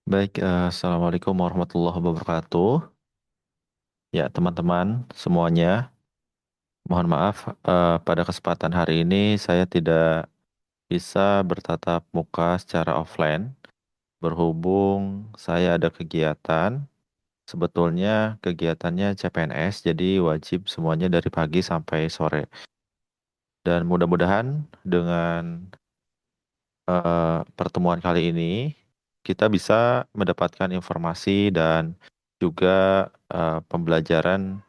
Baik, Assalamualaikum warahmatullahi wabarakatuh. Ya, teman-teman semuanya, mohon maaf, pada kesempatan hari ini saya tidak bisa bertatap muka secara offline, berhubung saya ada kegiatan. Sebetulnya kegiatannya CPNS, jadi wajib semuanya dari pagi sampai sore. Dan mudah-mudahan dengan pertemuan kali ini kita bisa mendapatkan informasi dan juga pembelajaran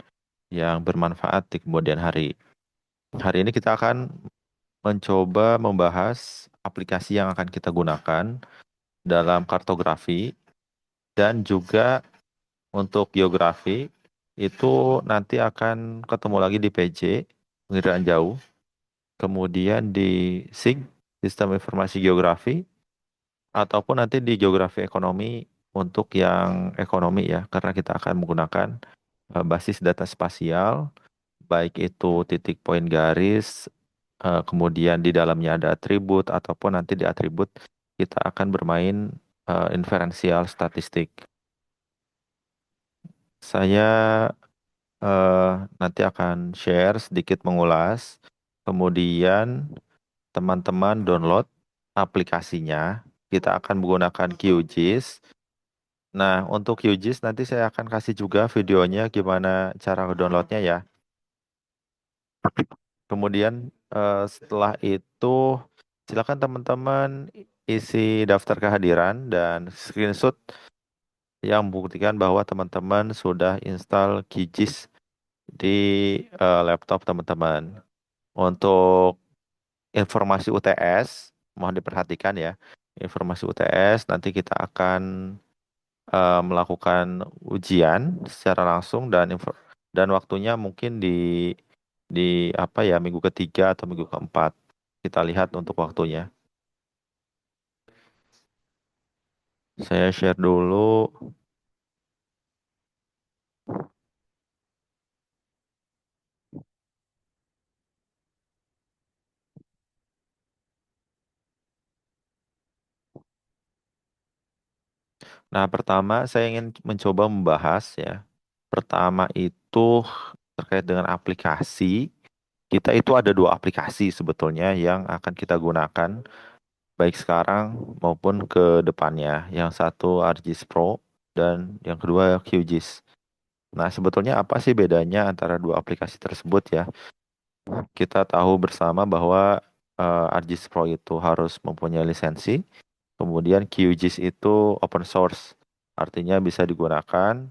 yang bermanfaat di kemudian hari. Hari ini kita akan mencoba membahas aplikasi yang akan kita gunakan dalam kartografi dan juga untuk geografi itu nanti akan ketemu lagi di PJ, pengiraan jauh, kemudian di SIG, Sistem Informasi Geografi, ataupun nanti di geografi ekonomi untuk yang ekonomi ya, karena kita akan menggunakan basis data spasial baik itu titik poin garis, kemudian di dalamnya ada atribut, ataupun nanti di atribut kita akan bermain inferensial statistik. Saya eh, nanti akan share sedikit mengulas, kemudian teman-teman download aplikasinya. Kita akan menggunakan QGIS. Nah, untuk QGIS nanti saya akan kasih juga videonya gimana cara downloadnya ya. Kemudian setelah itu silakan teman-teman isi daftar kehadiran dan screenshot yang membuktikan bahwa teman-teman sudah install QGIS di laptop teman-teman. Untuk informasi UTS, mohon diperhatikan ya. Informasi UTS nanti kita akan melakukan ujian secara langsung dan waktunya mungkin di apa ya, minggu ketiga atau minggu keempat. Kita lihat untuk waktunya. Saya share dulu. Nah, pertama saya ingin mencoba membahas ya. Pertama itu terkait dengan aplikasi. Kita itu ada dua aplikasi sebetulnya yang akan kita gunakan baik sekarang maupun ke depannya. Yang satu ArcGIS Pro dan yang kedua QGIS. Nah, sebetulnya apa sih bedanya antara dua aplikasi tersebut ya? Kita tahu bersama bahwa ArcGIS Pro itu harus mempunyai lisensi, kemudian QGIS itu open source, artinya bisa digunakan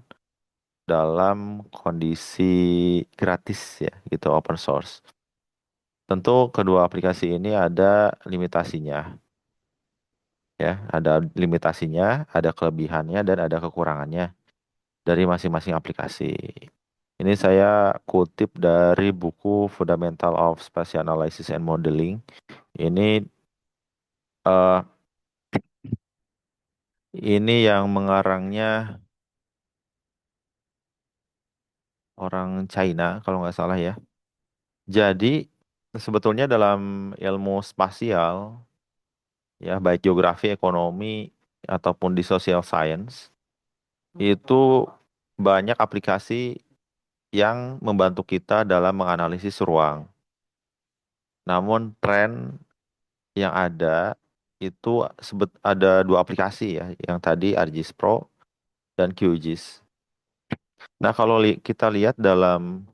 dalam kondisi gratis ya, gitu open source. Tentu kedua aplikasi ini ada limitasinya ya, ada limitasinya, ada kelebihannya dan ada kekurangannya dari masing-masing aplikasi. Ini saya kutip dari buku Fundamental of Spatial Analysis and Modeling. Ini eh, ini yang mengarangnya orang China kalau nggak salah ya. Jadi sebetulnya dalam ilmu spasial ya, baik geografi, ekonomi ataupun di social science itu banyak aplikasi yang membantu kita dalam menganalisis ruang. Namun tren yang ada itu ada dua aplikasi ya, yang tadi ArcGIS Pro dan QGIS. Nah, kalau kita lihat dalam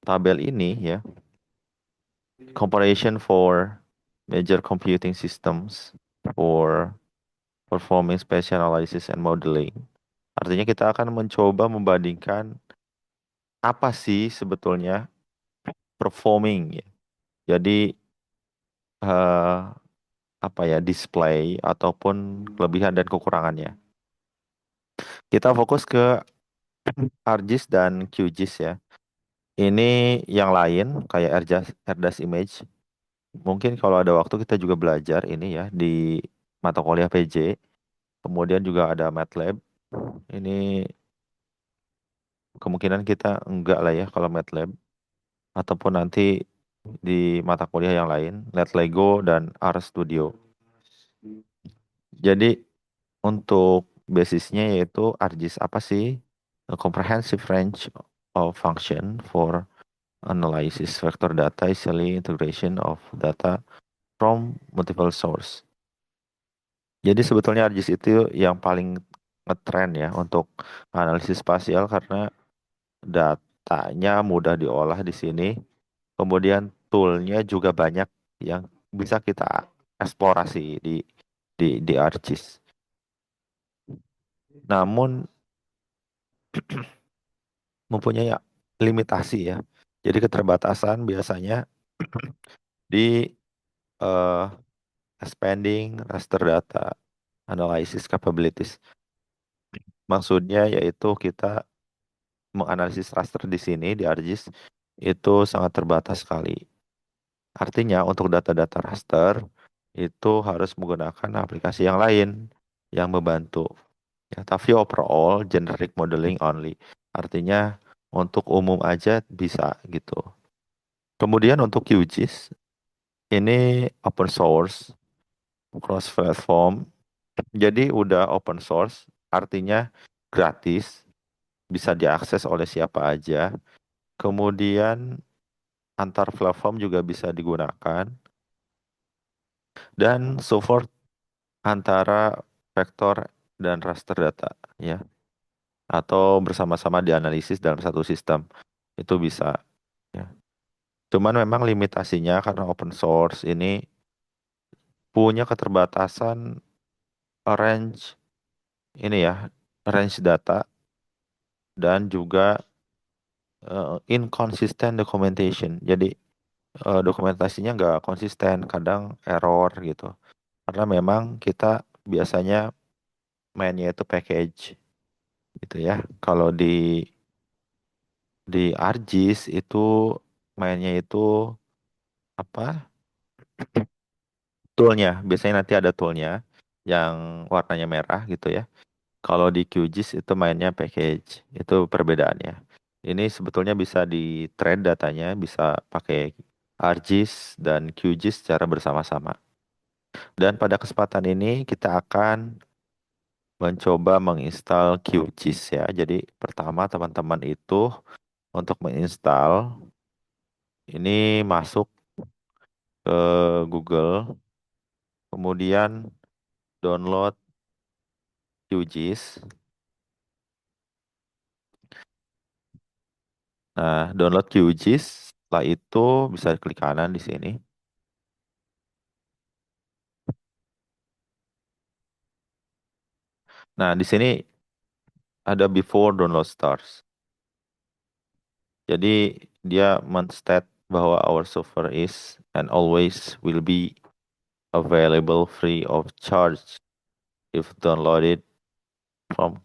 tabel ini ya, comparison for major computing systems for performing spatial analysis and modeling. Artinya kita akan mencoba membandingkan apa sih sebetulnya performing ya. Jadi eh, apa ya, display ataupun kelebihan dan kekurangannya. Kita fokus ke ArcGIS dan QGIS ya. Ini yang lain kayak AirDAS Image. Mungkin kalau ada waktu kita juga belajar ini ya di mata kuliah PJ. Kemudian juga ada MATLAB. Ini kemungkinan kita enggak lah ya kalau MATLAB. Ataupun nanti di mata kuliah yang lain, NetLego dan RStudio. Jadi Untuk basisnya yaitu ARGIS apa sih? A comprehensive range of function for analysis vector data, easily integration of data from multiple source. Jadi sebetulnya ARGIS itu yang paling ngetren ya untuk analisis spasial karena datanya mudah diolah di sini. Kemudian toolnya juga banyak yang bisa kita eksplorasi di ArcGIS. Namun mempunyai limitasi ya. Jadi keterbatasan biasanya di eh, expanding raster data analysis capabilities. Maksudnya yaitu kita menganalisis raster di sini di ArcGIS itu sangat terbatas sekali. Artinya untuk data-data raster itu harus menggunakan aplikasi yang lain yang membantu. Ya, tapi overall generic modeling only. Artinya untuk umum aja bisa gitu. Kemudian untuk QGIS ini open source, cross platform. Jadi udah open source, artinya gratis, bisa diakses oleh siapa aja. Kemudian antar platform juga bisa digunakan dan support antara vektor dan raster data ya atau bersama-sama dianalisis dalam satu sistem. Itu bisa ya. Cuman memang limitasinya karena open source ini punya keterbatasan range ini ya, range data dan juga inconsistent documentation. Jadi dokumentasinya nggak konsisten, kadang error gitu. Karena memang kita biasanya mainnya itu package gitu ya. Kalau di ArcGIS itu mainnya itu apa? Toolnya. Biasanya nanti ada toolnya yang warnanya merah gitu ya. Kalau di QGIS itu mainnya package. Itu perbedaannya. Ini sebetulnya bisa di trade datanya, bisa pakai ArcGIS dan QGIS secara bersama-sama. Dan pada kesempatan ini kita akan mencoba menginstal QGIS ya. Jadi pertama teman-teman itu untuk menginstal ini masuk ke Google, kemudian download QGIS. Nah, download QGIS. Setelah itu bisa klik kanan di sini. Nah, di sini ada before download starts. Jadi dia men-state bahwa our software is and always will be available free of charge if downloaded from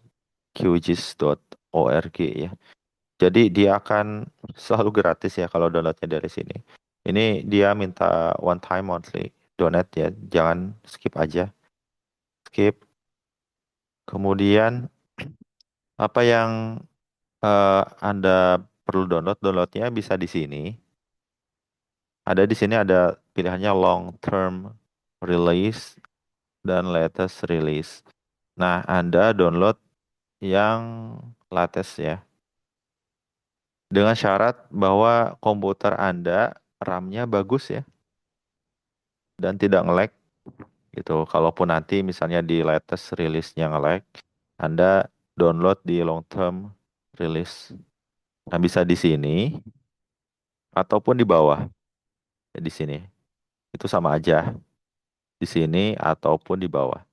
qgis.org ya. Jadi dia akan selalu gratis ya kalau downloadnya dari sini. Ini dia minta one time monthly donate ya, jangan skip aja. Skip. Kemudian apa yang Anda perlu downloadnya bisa di sini. Ada di sini ada pilihannya long term release dan latest release. Nah, Anda download yang latest ya. Dengan syarat bahwa komputer Anda RAM-nya bagus ya dan tidak nge-lag gitu. Kalaupun nanti misalnya di latest release-nya nge-lag, Anda download di long term release. Nah, bisa di sini ataupun di bawah. Ya, di sini. Itu sama aja. Di sini ataupun di bawah.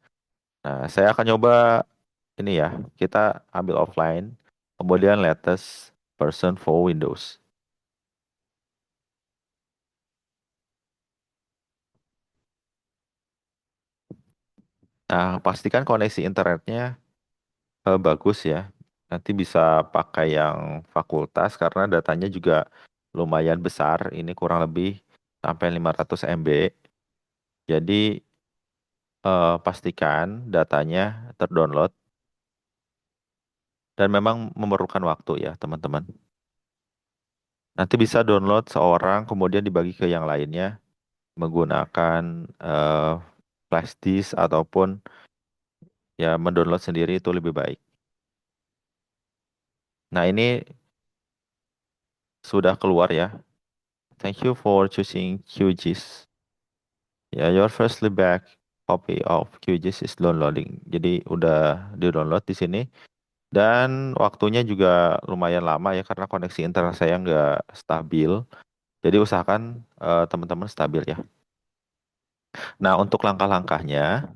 Nah, saya akan coba ini ya. Kita ambil offline. Kemudian latest version for Windows. Nah, pastikan koneksi internetnya bagus ya. Nanti bisa pakai yang fakultas karena datanya juga lumayan besar. Ini kurang lebih sampai 500 MB. Jadi pastikan datanya terdownload dan memang memerlukan waktu ya teman-teman. Nanti bisa download seorang kemudian dibagi ke yang lainnya menggunakan flash disk ataupun Ya, mendownload sendiri itu lebih baik. Nah, ini sudah keluar ya. Thank you for choosing QGIS. Ya, your firstly back copy of QGIS is downloading. Jadi udah di-download di sini. Dan waktunya juga lumayan lama ya karena koneksi internet saya nggak stabil. Jadi usahakan teman-teman stabil ya. Nah, untuk langkah-langkahnya,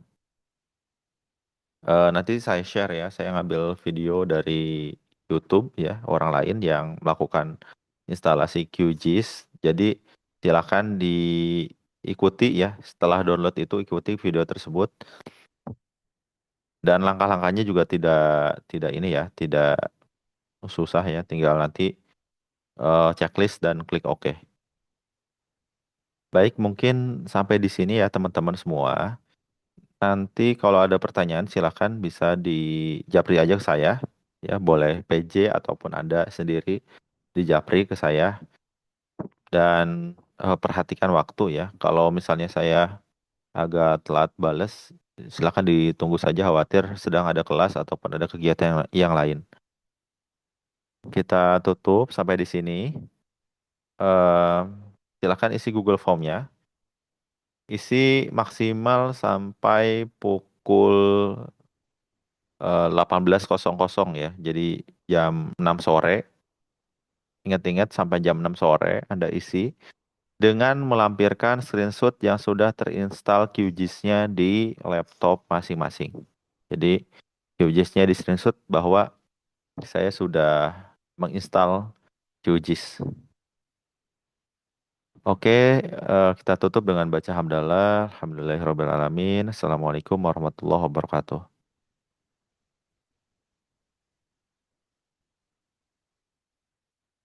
nanti saya share ya. Saya ngambil video dari YouTube ya, orang lain yang melakukan instalasi QGIS. Jadi silakan diikuti ya. Setelah download itu ikuti video tersebut. Dan langkah-langkahnya juga tidak tidak ini ya, tidak susah ya. Tinggal nanti checklist dan klik OK. Baik, mungkin sampai di sini ya teman-teman semua. Nanti kalau ada pertanyaan silakan bisa di japri aja ke saya. Ya, boleh PJ ataupun Anda sendiri di japri ke saya. Dan perhatikan waktu ya. Kalau misalnya saya agak telat bales, silakan ditunggu saja khawatir sedang ada kelas ataupun ada kegiatan yang lain. Kita tutup sampai di sini. Eh, Silakan isi Google Form-nya. Isi maksimal sampai pukul 18.00 ya. Jadi jam 6 sore. Ingat-ingat sampai jam 6 sore Anda isi dengan melampirkan screenshot yang sudah terinstall QGIS-nya di laptop masing-masing. Jadi QGIS-nya di screenshot bahwa saya sudah menginstal QGIS. Oke, kita tutup dengan baca hamdalah. Alhamdulillahirrabbilalamin. Assalamualaikum warahmatullahi wabarakatuh.